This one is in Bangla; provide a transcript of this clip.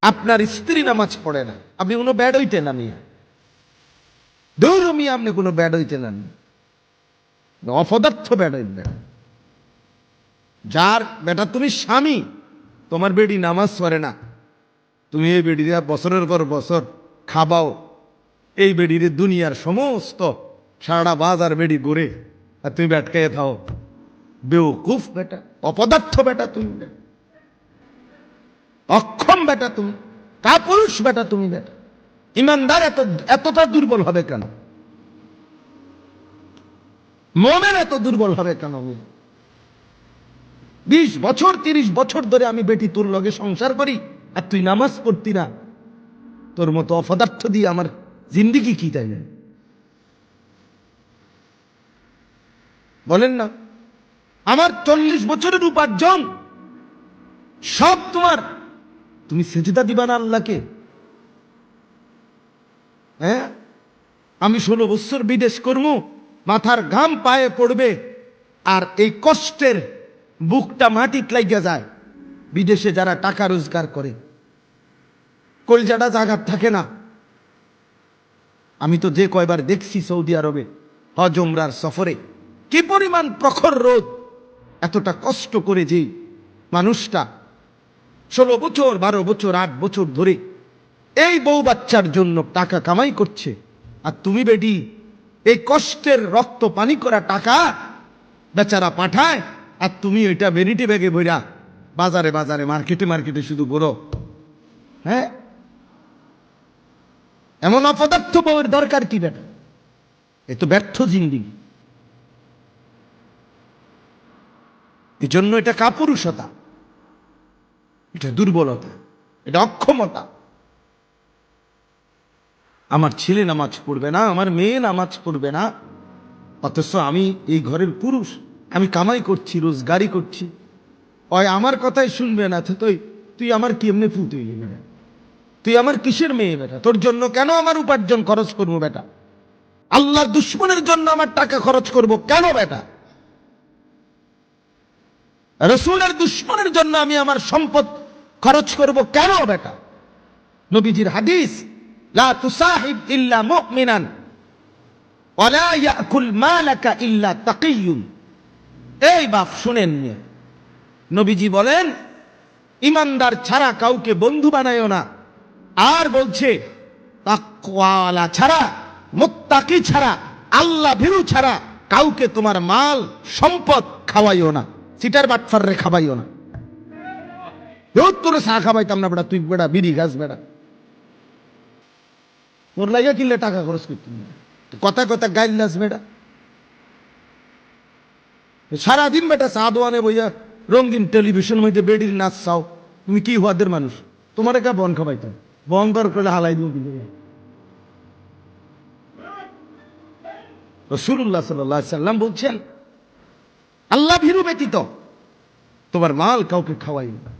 আপনার স্ত্রী নামাজ পড়ে না, আপনি কোনো ব্যাড হইতে না নিয়ে দৌড়মি, আপনি কোনো ব্যাড হইতে না, অপদার্থ ব্যাড হইবেন। যার বেটা তুমি স্বামী, তোমার বেডি নামাজ পড়ে না, তুমি এই বেডি বছরের পর বছর খাবাও, এই বেডিরে দুনিয়ার সমস্ত সারা বাজার বেডি ঘুরে, আর তুমি ব্যাট খেয়ে খাও। বেউকুফ বেটা, অপদার্থ বেটা তুমি, অক্ষম বেটা তুমি, কাপুরুষ বেটা তুমি। বেটা ইমানদার এতটা দুর্বল হবে কেন? মোমেন এত দুর্বল হবে কেন? 20 বছর 30 বছর ধরে আমি বেটি তোর লগে সংসার করি, আর তুই নামাজ পড়তি না। তোর মতো অপদার্থ দিয়ে আমার জিন্দিগি কি, তাই না? বলেন না, আমার 40 বছরের উপার্জন সব তোমার, তুমি সেজদা দিবা না আল্লাহকে? হ্যাঁ, আমি 16 বছর বিদেশ করবো, মাথার ঘাম পায়ে পড়বে, আর এই কষ্টের বুকটা মাটিত লাগিয়া যায়। বিদেশে যারা টাকা রোজগার করে কলজাটা জাগাত থাকে না। আমি তো যে কয়বার দেখছি সৌদি আরবে হজ উমরার সফরে, কি পরিমাণ প্রখর রোদ, এতটা কষ্ট করে যে মানুষটা 16 বছর 12 বছর 8 বছর ধরে এই বউ বাচ্চার জন্য টাকা কামাই করছে, আর তুমি বেটি এই কষ্টের রক্ত পানি করা টাকা বেচারা পাঠায়, আর তুমি ওইটা ভ্যানিটি ব্যাগে ভইরা বাজারে বাজারে মার্কেটে মার্কেটে শুধু বলো। হ্যাঁ, এমন অপদার্থ বউয়ের দরকার কি বেটা? এ তো ব্যর্থ জিন্দিগি। এই জন্য এটা কাপুরুষতা, এটা দুর্বলতা, এটা অক্ষমতা। আমার ছেলে নামাজ পড়বে না, আমার মেয়ে নামাজ পড়বে না, অথচ আমি এই ঘরের পুরুষ, আমি কামাই করছি, রোজগারি করছি, ওই আমার কথাই শুনবে না। তো তুই আমার কি এমনি ফুটে গেলে, তুই আমার কিসের মেয়ে বেটা? তোর জন্য কেন আমার উপার্জন খরচ করবো বেটা? আল্লাহর দুশ্মনের জন্য আমার টাকা খরচ করব কেন বেটা? রাসূলের দুশ্মনের জন্য আমি আমার সম্পদ খরচ করব কেন বেটা? নবীজির হাদিস, লা তুসাহিব ইল্লা মুমিনান ওয়া লা ইয়াকুল মালাকা ইল্লা তাকিয়্যুন। এই বাপ শুনেন, নবীজি বলেন ইমানদার ছাড়া কাউকে বন্ধু বানায়ও না, আর বলছে তাকওয়ালা ছাড়া, মুত্তাকি ছাড়া, আল্লাহ ভীরু ছাড়া কাউকে তোমার মাল সম্পদ খাওয়াইও না, সিটার বাটফাররে খাওয়াইও না। তোর চা খাওয়াইতাম না বেটা, তুই বেটা বিড়ি গাছ বেটা, তোর লাগিয়া কিনলে টাকা খরচ করতাম না। কথা কথা গাইলাস বেটা, সারাদিন বেটা চা দোয়ানে বইয়া রঙিন টেলিভিশন মধ্যে বেডির নাচ চাও। তুমি কি হওয়াদের মানুষ? তোমার একা বন খাওয়াইতাম, বন বার করে হালাই দিও। রাসূলুল্লাহ সাল্লাল্লাহু আলাইহি সাল্লাম বলছেন, আল্লাহ ভীরু ব্যতীত তোমার মাল কাউকে খাওয়াই না।